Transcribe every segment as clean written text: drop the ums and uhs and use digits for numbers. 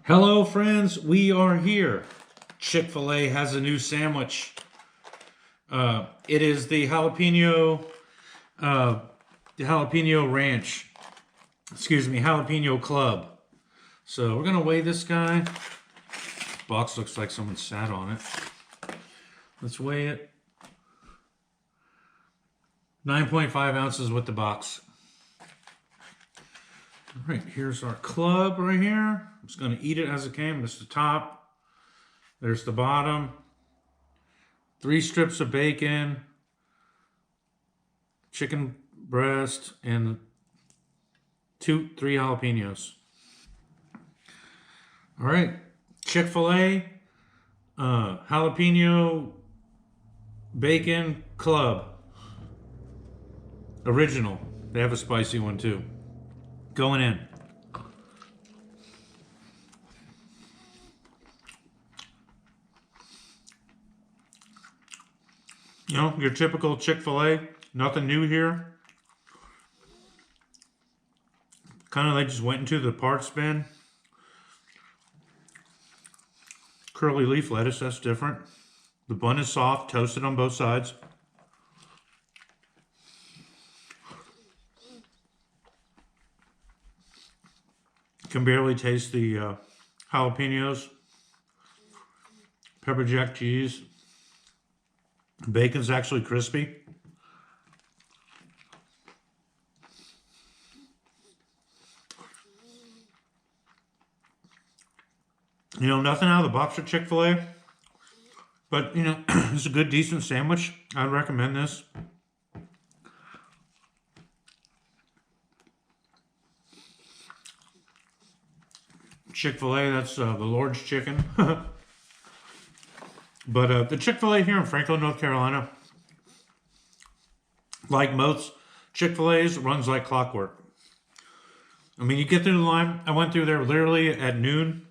Hello, friends. We are here. Chick-fil-A has a new sandwich. It is the jalapeno ranch. Excuse me, jalapeno club. So we're gonna weigh this guy. Box looks like someone sat on it. Let's weigh it. 9.5 ounces with the box. All right, here's our club right here. I'm just gonna eat it as it came. This is the top. There's the bottom. 3 strips of bacon, chicken breast, and 3 jalapenos. All right, Chick-fil-A jalapeno bacon club original. They have a spicy one too. Going in. You know, your typical Chick-fil-A, nothing new here. Kind of like just went into the parts bin. Curly leaf lettuce, that's different. The bun is soft, toasted on both sides. Can barely taste the jalapenos. Pepper jack cheese. Bacon's actually crispy. You know, nothing out of the box for Chick-fil-A. But, you know, it's a good, decent sandwich. I'd recommend this. Chick-fil-A, that's the Lord's chicken. But the Chick-fil-A here in Franklin, North Carolina, like most Chick-fil-A's, runs like clockwork. I mean, you get through the line. I went through there literally at noon.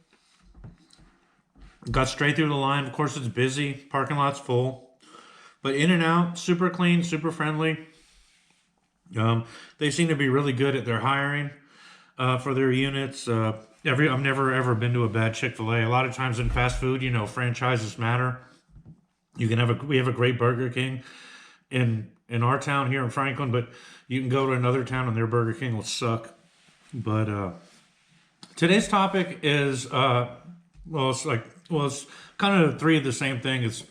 Got straight through the line. Of course, it's busy. Parking lot's full. But in and out, super clean, super friendly. They seem to be really good at their hiring for their units. I've never ever been to a bad Chick-fil-A. A lot of times in fast food, you know, franchises matter. We have a great Burger King in our town here in Franklin, but you can go to another town and their Burger King will suck. But today's topic is it's kind of 3 of the same thing. It's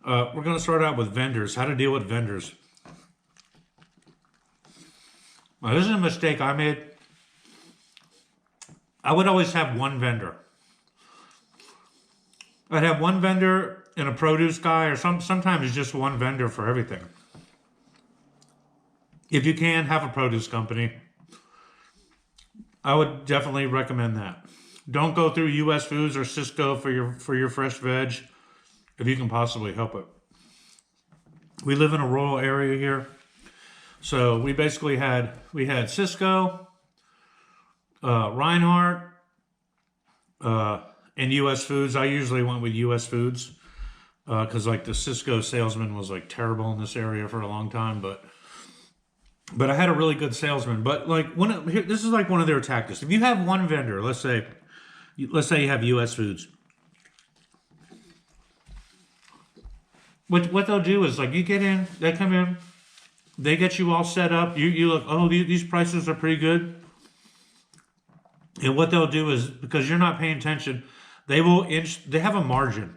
we're going to start out with vendors. How to deal with vendors. Now, this is a mistake I made. I would always have one vendor. I'd have one vendor and a produce guy, or sometimes it's just one vendor for everything. If you can, have a produce company. I would definitely recommend that. Don't go through U.S. Foods or Sysco for your fresh veg, if you can possibly help it. We live in a rural area here, so we basically had Sysco, Reinhardt, and U.S. Foods. I usually went with U.S. Foods because like the Cisco salesman was like terrible in this area for a long time, but I had a really good salesman. But like this is like one of their tactics. If you have one vendor, let's say you have U.S. Foods, what they'll do is like you get in, they come in, they get you all set up. You look, oh, these prices are pretty good. And what they'll do is, because you're not paying attention, they have a margin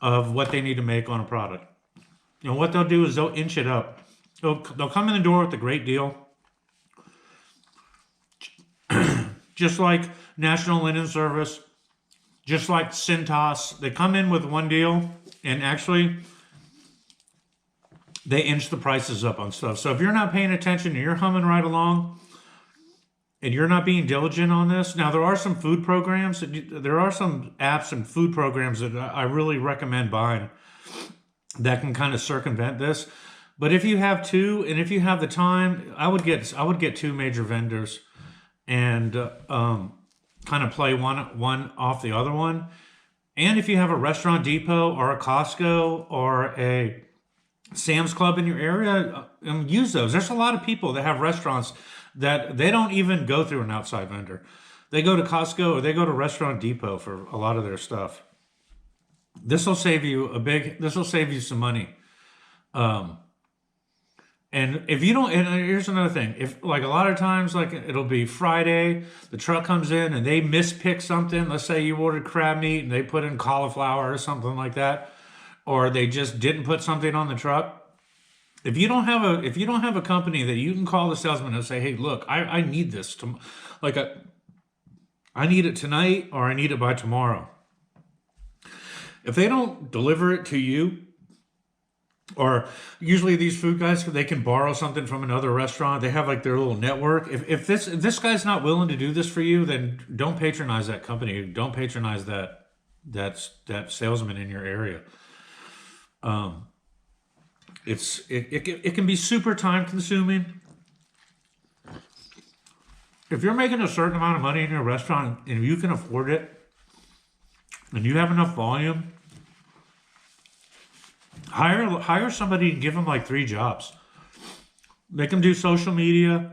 of what they need to make on a product. And what they'll do is they'll inch it up. They'll come in the door with a great deal. Just like National Linen Service, just like Cintas, they come in with one deal and actually they inch the prices up on stuff. So if you're not paying attention and you're humming right along, and you're not being diligent on this. Now, there are some food programs, there are some apps and food programs that I really recommend buying that can kind of circumvent this. But if you have 2, and if you have the time, I would get 2 major vendors and kind of play one off the other one. And if you have a Restaurant Depot or a Costco or a Sam's Club in your area, use those. There's a lot of people that have restaurants that they don't even go through an outside vendor. They go to Costco or they go to Restaurant Depot for a lot of their stuff. This will save you some money. Um, and if you don't, and here's another thing. If like a lot of times, like it'll be Friday, the truck comes in and they mispick something. Let's say you ordered crab meat and they put in cauliflower or something like that, or they just didn't put something on the truck. If you don't have a company that you can call the salesman and say, hey, look, I need this to, like I need it tonight or I need it by tomorrow. If they don't deliver it to you, or usually these food guys, they can borrow something from another restaurant. They have like their little network. If this guy's not willing to do this for you, then don't patronize that company. Don't patronize that salesman in your area. It can be super time consuming. If you're making a certain amount of money in your restaurant and you can afford it and you have enough volume, hire somebody and give them like 3 jobs. Make them do social media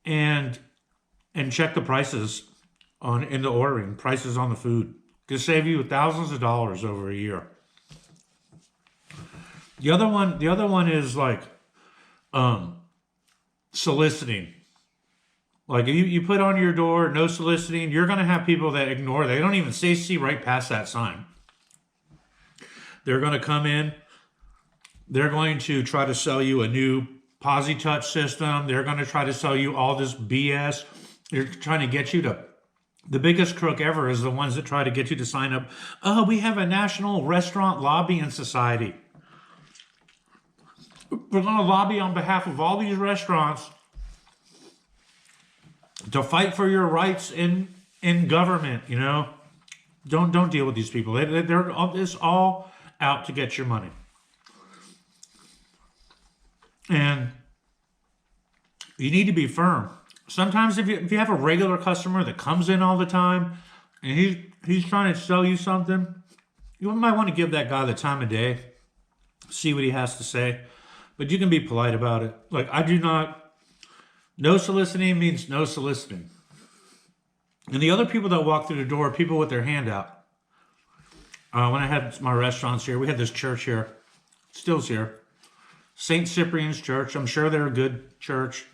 and check the prices in the ordering, prices on the food. Could save you thousands of dollars over a year. The other one is like soliciting. Like if you put on your door no soliciting, you're gonna have people that ignore. They don't even see right past that sign. They're gonna come in. They're going to try to sell you a new Posi Touch system. They're going to try to sell you all this BS. They're trying to get you to. The biggest crook ever is the ones that try to get you to sign up. Oh, we have a national restaurant lobbying society. We're going to lobby on behalf of all these restaurants to fight for your rights in government. You know, don't deal with these people. They're all out to get your money. And you need to be firm. Sometimes if you have a regular customer that comes in all the time and he's trying to sell you something, you might want to give that guy the time of day, see what he has to say. But you can be polite about it. Like no soliciting means no soliciting. And the other people that walk through the door are people with their hand out. When I had my restaurants here, we had this church here, still's here. St. Cyprian's Church. I'm sure they're a good church.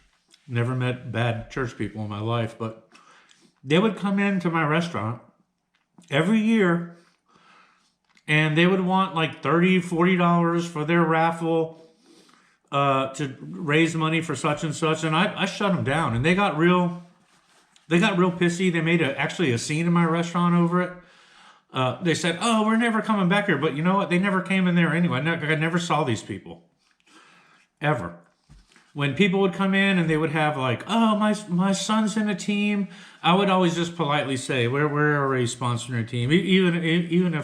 Never met bad church people in my life, but they would come into my restaurant every year and they would want like $30, $40 for their raffle to raise money for such and such. And I shut them down and they got real pissy. They made actually a scene in my restaurant over it. They said, oh, we're never coming back here. But you know what? They never came in there anyway. I never saw these people. Ever. When people would come in and they would have like, oh, my son's in a team, I would always just politely say, we're already sponsoring a team. Even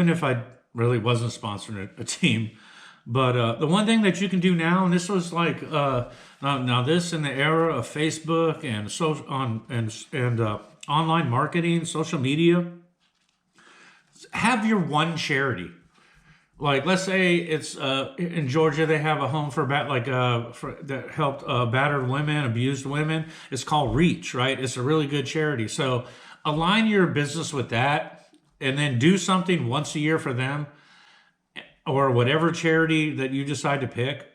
if I really wasn't sponsoring a team. But the one thing that you can do now, and this was like now this in the era of Facebook and online marketing, social media, have your one charity. Like, let's say it's in Georgia, they have a home for that helped battered women, abused women. It's called Reach, right? It's a really good charity. So align your business with that, and then do something once a year for them, or whatever charity that you decide to pick.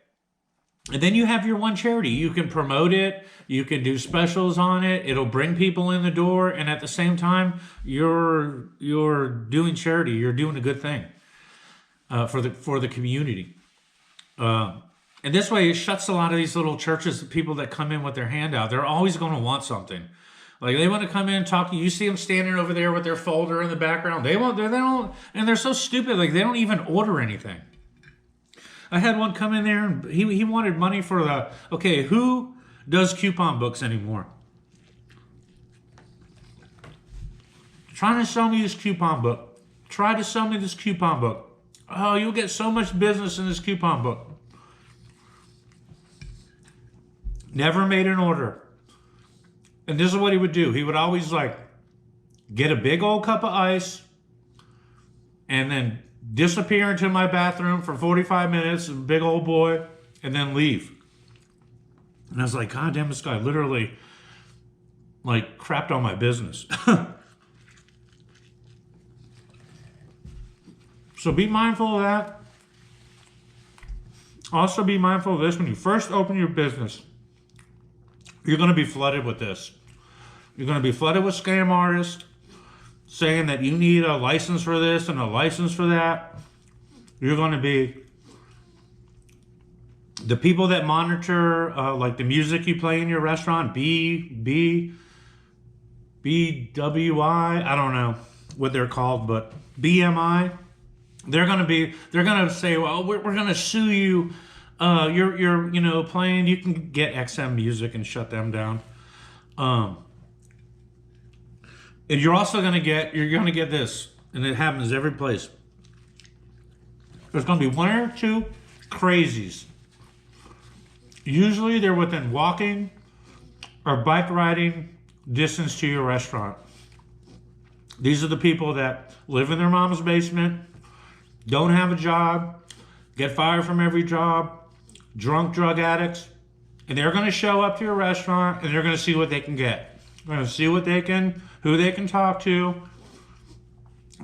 And then you have your one charity. You can promote it. You can do specials on it. It'll bring people in the door, and at the same time, you're doing charity. You're doing a good thing. For the community. And this way it shuts a lot of these little churches, people that come in with their hand out. They're always going to want something. Like they want to come in and talk to you. You see them standing over there with their folder in the background. They don't, and they're so stupid. Like they don't even order anything. I had one come in there and he wanted money for who does coupon books anymore? Trying to sell me this coupon book. Try to sell me this coupon book. Oh, you'll get so much business in this coupon book. Never made an order. And this is what he would do. He would always get a big old cup of ice and then disappear into my bathroom for 45 minutes, a big old boy, and then leave. And I was like, God damn, this guy literally like crapped on my business. So be mindful of that. Also be mindful of this. When you first open your business, you're going to be flooded with this. You're going to be flooded with scam artists saying that you need a license for this and a license for that. You're going to be the people that monitor like the music you play in your restaurant, BWI, I don't know what they're called, but BMI. They're gonna say, well, we're gonna sue you. You're playing. You can get XM Music and shut them down. And you're gonna get this, and it happens every place. There's gonna be one or two crazies. Usually they're within walking or bike riding distance to your restaurant. These are the people that live in their mom's basement, don't have a job, get fired from every job, drunk drug addicts, and they're going to show up to your restaurant and they're going to see what they can get. They're going to see who they can talk to,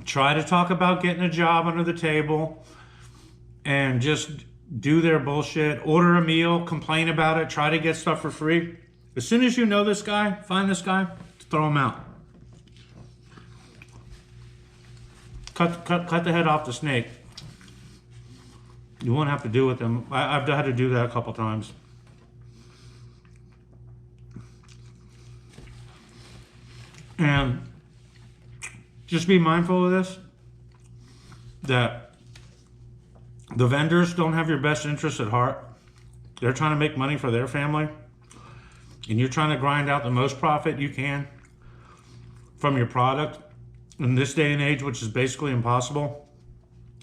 try to talk about getting a job under the table, and just do their bullshit, order a meal, complain about it, try to get stuff for free. As soon as you know this guy, find this guy, throw him out. Cut the head off the snake. You won't have to deal with them. I've had to do that a couple times. And just be mindful of this, that the vendors don't have your best interests at heart. They're trying to make money for their family, and you're trying to grind out the most profit you can from your product in this day and age, which is basically impossible.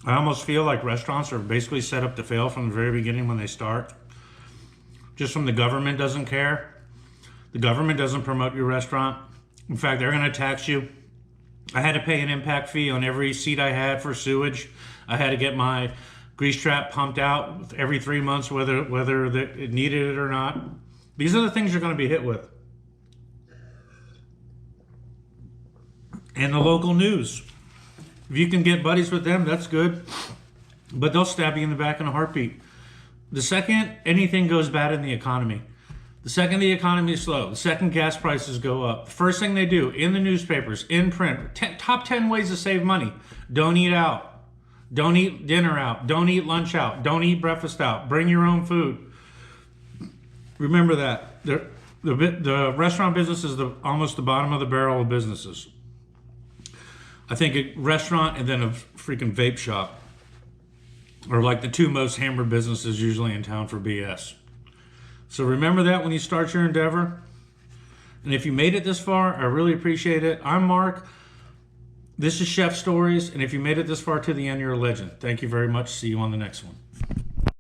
I almost feel like restaurants are basically set up to fail from the very beginning when they start. Just from the government doesn't care. The government doesn't promote your restaurant. In fact, they're going to tax you. I had to pay an impact fee on every seat I had for sewage. I had to get my grease trap pumped out every 3 months, whether it needed it or not. These are the things you're going to be hit with. And the local news. If you can get buddies with them, that's good. But they'll stab you in the back in a heartbeat. The second anything goes bad in the economy, the second the economy is slow, the second gas prices go up, the first thing they do in the newspapers, in print, top 10 ways to save money. Don't eat out. Don't eat dinner out. Don't eat lunch out. Don't eat breakfast out. Bring your own food. Remember that. The restaurant business is almost the bottom of the barrel of businesses. I think a restaurant and then a freaking vape shop are like the two most hammered businesses usually in town for BS. So remember that when you start your endeavor. And if you made it this far, I really appreciate it. I'm Mark. This is Chef Stories. And if you made it this far to the end, you're a legend. Thank you very much. See you on the next one.